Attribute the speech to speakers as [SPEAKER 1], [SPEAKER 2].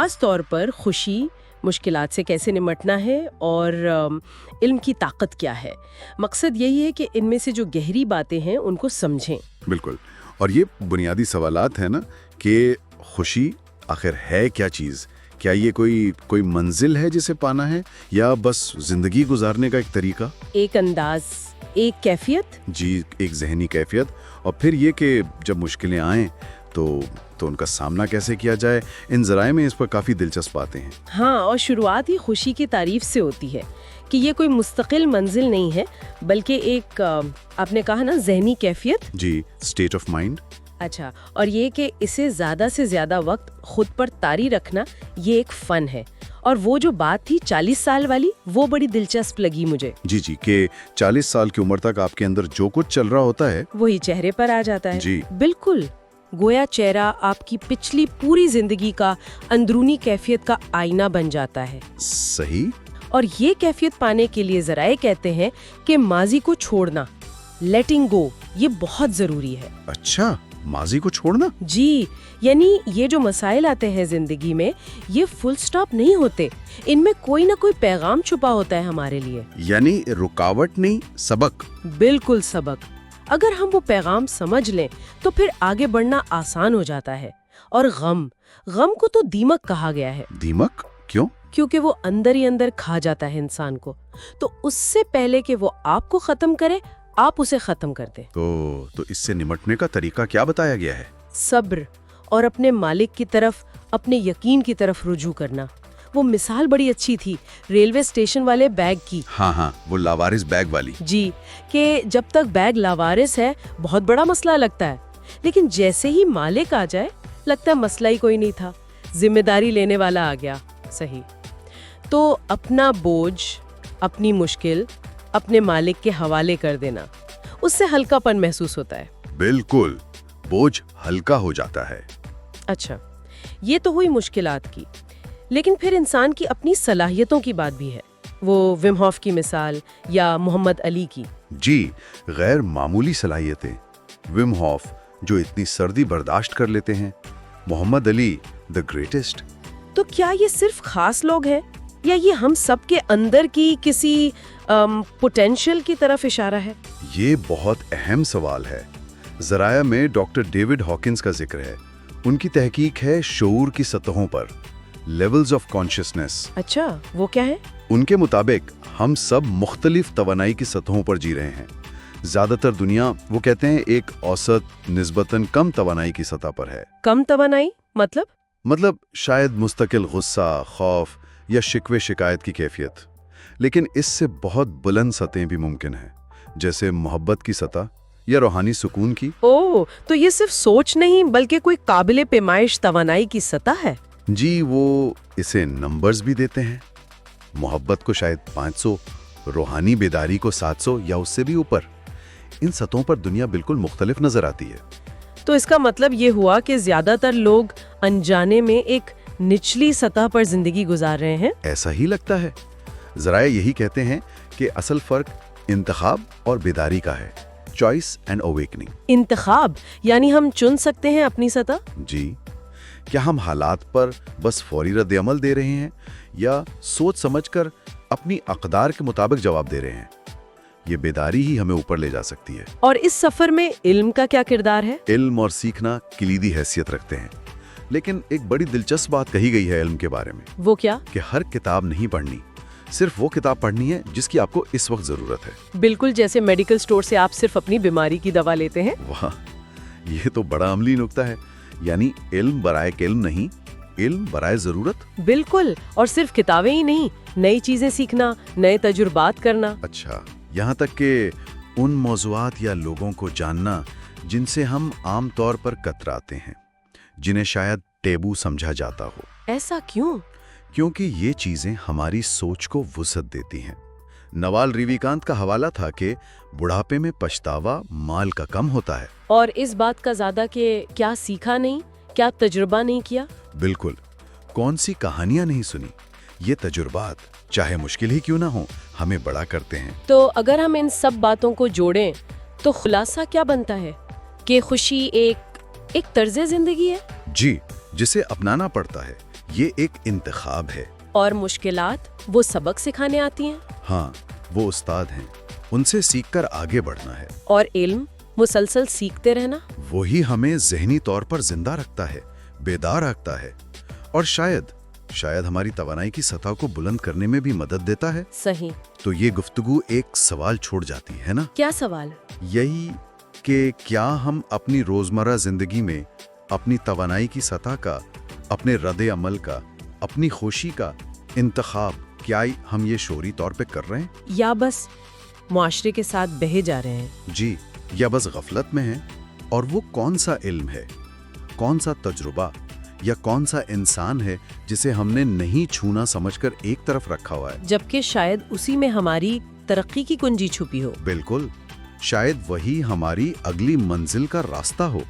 [SPEAKER 1] خاص طور پر خوشی، مشکلات سے کیسے نمٹنا ہے اور علم کی طاقت کیا ہے. مقصد یہی ہے کہ ان میں سے جو گہری باتیں ہیں ان کو سمجھیں.
[SPEAKER 2] بالکل. اور یہ بنیادی سوالات ہیں نا کہ خوشی آخر ہے کیا چیز؟ کیا یہ کوئی منزل ہے جسے پانا ہے یا بس زندگی گزارنے کا ایک طریقہ؟
[SPEAKER 1] ایک انداز، ایک کیفیت.
[SPEAKER 2] جی، ایک ذہنی کیفیت. اور پھر یہ کہ جب مشکلیں آئیں تو ان کا سامنا کیسے کیا جائے. ان ذرائع میں اس پر کافی دلچسپ باتیں ہیں.
[SPEAKER 1] ہاں، اور شروعات ہی خوشی کی تعریف سے ہوتی ہے کہ یہ کوئی مستقل منزل نہیں ہے بلکہ ایک آپ نے کہا نا ذہنی کیفیت.
[SPEAKER 2] جی، اسٹیٹ آف مائنڈ.
[SPEAKER 1] اچھا، اور یہ کہ اسے زیادہ سے زیادہ وقت خود پر طاری رکھنا یہ ایک فن ہے. اور وہ جو بات تھی 40 سال والی، وہ بڑی دلچسپ لگی مجھے.
[SPEAKER 2] جی کہ 40 سال کی عمر تک آپ کے اندر جو کچھ چل رہا ہوتا ہے
[SPEAKER 1] وہی چہرے پر آ جاتا ہے.
[SPEAKER 2] جی
[SPEAKER 1] بالکل، گویا چہرہ آپ کی پچھلی پوری زندگی کا اندرونی کیفیت کا آئینہ بن جاتا ہے.
[SPEAKER 2] صحیح.
[SPEAKER 1] اور یہ کیفیت پانے کے لیے ذرائع کہتے ہیں کہ ماضی کو چھوڑنا، لیٹنگ گو، یہ بہت ضروری ہے.
[SPEAKER 2] اچھا، ماضی کو چھوڑنا؟
[SPEAKER 1] جی، یعنی یہ جو مسائل آتے ہیں زندگی میں، یہ فل سٹاپ نہیں ہوتے. ان میں کوئی نہ کوئی پیغام چھپا ہوتا ہے ہمارے لیے.
[SPEAKER 2] یعنی رکاوٹ نہیں، سبق.
[SPEAKER 1] بالکل سبق. اگر ہم وہ پیغام سمجھ لیں تو پھر آگے بڑھنا آسان ہو جاتا ہے. اور غم کو تو دیمک کہا گیا ہے.
[SPEAKER 2] دیمک کیوں؟
[SPEAKER 1] کیونکہ وہ اندر ہی اندر کھا جاتا ہے انسان کو. تو اس سے پہلے کہ وہ آپ کو ختم کرے، آپ اسے ختم کر دیں.
[SPEAKER 2] تو اس سے نمٹنے کا طریقہ کیا بتایا گیا ہے؟
[SPEAKER 1] صبر اور اپنے مالک کی طرف، اپنے یقین کی طرف رجوع کرنا. وہ مثال بڑی اچھی تھی ریلوے اسٹیشن والے بیگ کی.
[SPEAKER 2] ہاں، وہ لاوارث بیگ والی.
[SPEAKER 1] جی، کہ جب تک بیگ لاوارث ہے بہت بڑا مسئلہ لگتا ہے، لیکن جیسے ہی مالک آ جائے لگتا ہے مسئلہ ہی کوئی نہیں تھا، ذمہ داری لینے والا آ گیا. صحیح. تو اپنا بوجھ، اپنی مشکل اپنے مالک کے حوالے کر دینا، اس سے ہلکا پن محسوس ہوتا ہے.
[SPEAKER 2] بالکل، بوجھ ہلکا ہو جاتا ہے.
[SPEAKER 1] اچھا، یہ تو ہوئی مشکلات کی. لیکن پھر انسان کی اپنی صلاحیتوں کی بات بھی ہے. وہ وم ہوف کی مثال یا محمد علی کی.
[SPEAKER 2] جی، غیر معمولی صلاحیتیں. وم ہوف جو اتنی سردی برداشت کر لیتے ہیں، محمد علی دی گریٹسٹ.
[SPEAKER 1] تو کیا یہ صرف خاص لوگ ہیں یا یہ ہم سب کے اندر کی کسی پوٹینشل کی طرف اشارہ ہے؟
[SPEAKER 2] یہ بہت اہم سوال ہے. ذرائع میں ڈاکٹر ڈیوڈ ہاکنز کا ذکر ہے. ان کی تحقیق ہے شعور کی سطحوں پر، لیولز آف کانشسنس.
[SPEAKER 1] اچھا، وہ کیا ہے؟
[SPEAKER 2] ان کے مطابق ہم سب مختلف توانائی کی سطحوں پر جی رہے ہیں. زیادہ تر دنیا، وہ کہتے ہیں، ایک اوسط نسبتاً کم توانائی کی سطح پر ہے.
[SPEAKER 1] کم توانائی مطلب
[SPEAKER 2] شاید مستقل غصہ، خوف یا شکوے شکایت کی کیفیت. لیکن اس سے بہت بلند سطحیں بھی ممکن ہیں، جیسے محبت کی سطح یا روحانی سکون کی.
[SPEAKER 1] تو یہ صرف سوچ نہیں بلکہ کوئی قابل پیمائش توانائی کی سطح ہے.
[SPEAKER 2] جی، وہ اسے نمبرز بھی دیتے ہیں. محبت کو شاید 500، روحانی بیداری کو 700 یا اس سے بھی اوپر. ان سطحوں پر دنیا بالکل مختلف نظر آتی ہے.
[SPEAKER 1] تو اس کا مطلب یہ ہوا کہ زیادہ تر لوگ انجانے میں ایک نچلی سطح پر زندگی گزار رہے ہیں.
[SPEAKER 2] ایسا ہی لگتا ہے. ذرائع یہی کہتے ہیں کہ اصل فرق انتخاب اور بیداری کا ہے. Choice and awakening.
[SPEAKER 1] انتخاب یعنی ہم چن سکتے ہیں اپنی سطح.
[SPEAKER 2] جی، کیا ہم حالات پر بس فوری رد عمل دے رہے ہیں یا سوچ سمجھ کر اپنی اقدار کے مطابق جواب دے رہے ہیں؟ یہ بیداری ہی ہمیں اوپر لے جا سکتی ہے.
[SPEAKER 1] اور اس سفر میں علم کا کیا کردار ہے؟
[SPEAKER 2] علم اور سیکھنا کلیدی حیثیت رکھتے ہیں. لیکن ایک بڑی دلچسپ بات کہی گئی ہے علم کے بارے میں.
[SPEAKER 1] وہ کیا؟ کہ
[SPEAKER 2] ہر کتاب نہیں پڑھنی، صرف وہ کتاب پڑھنی ہے جس کی آپ کو اس وقت ضرورت ہے.
[SPEAKER 1] بالکل، جیسے میڈیکل سٹور سے آپ صرف اپنی بیماری کی دوا لیتے ہیں.
[SPEAKER 2] واہ، یہ تو بڑا عملی نکتہ ہے. یعنی علم برائے علم نہیں، علم برائے ضرورت.
[SPEAKER 1] بالکل، اور صرف کتابیں ہی نہیں، نئی چیزیں سیکھنا، نئے تجربات کرنا.
[SPEAKER 2] اچھا، یہاں تک کہ ان موضوعات یا لوگوں کو جاننا جن سے ہم عام طور پر کتراتے ہیں، جنہیں شاید ٹیبو سمجھا جاتا ہو.
[SPEAKER 1] ایسا کیوں؟
[SPEAKER 2] کیونکہ یہ چیزیں ہماری سوچ کو وسعت دیتی ہیں. نوال ریویکانت کا حوالہ تھا کہ بڑھاپے میں پچھتاوا مال کا کم ہوتا ہے.
[SPEAKER 1] اور اس بات کا زیادہ کہ کیا سیکھا نہیں، کیا تجربہ نہیں کیا.
[SPEAKER 2] بالکل، کون سی کہانیاں نہیں سنی. یہ تجربات چاہے مشکل ہی کیوں نہ ہوں ہمیں بڑا کرتے ہیں.
[SPEAKER 1] تو اگر ہم ان سب باتوں کو جوڑیں تو خلاصہ کیا بنتا ہے کہ خوشی ایک طرز زندگی ہے.
[SPEAKER 2] جی، جسے اپنانا پڑتا ہے. یہ ایک انتخاب ہے۔
[SPEAKER 1] اور مشکلات وہ سبق سکھانے آتی ہیں۔
[SPEAKER 2] ہاں، وہ استاد ہیں، ان سے سیکھ کر آگے بڑھنا ہے۔
[SPEAKER 1] اور علم مسلسل سیکھتے رہنا،
[SPEAKER 2] وہی ہمیں ذہنی طور پر زندہ رکھتا ہے، بیدار رکھتا ہے، اور شاید ہماری توانائی کی سطح کو بلند کرنے میں بھی مدد دیتا ہے۔
[SPEAKER 1] صحیح۔
[SPEAKER 2] تو یہ گفتگو ایک سوال چھوڑ جاتی ہے نا؟
[SPEAKER 1] کیا سوال؟
[SPEAKER 2] یہی کہ کیا ہم اپنی روزمرہ زندگی میں اپنی توانائی کی سطح کا، اپنے رد عمل کا، اپنی خوشی کا انتخاب کیا ہم یہ شعوری طور پہ کر رہے ہیں؟
[SPEAKER 1] یا بس معاشرے کے ساتھ بہے جا رہے ہیں؟
[SPEAKER 2] جی، یا بس غفلت میں ہیں؟ اور وہ کون سا علم ہے، کون سا تجربہ یا کون سا انسان ہے جسے ہم نے نہیں چھونا سمجھ کر ایک طرف رکھا ہوا ہے؟
[SPEAKER 1] جبکہ شاید اسی میں ہماری ترقی کی کنجی چھپی ہو۔
[SPEAKER 2] بالکل، شاید وہی ہماری اگلی منزل کا راستہ ہو۔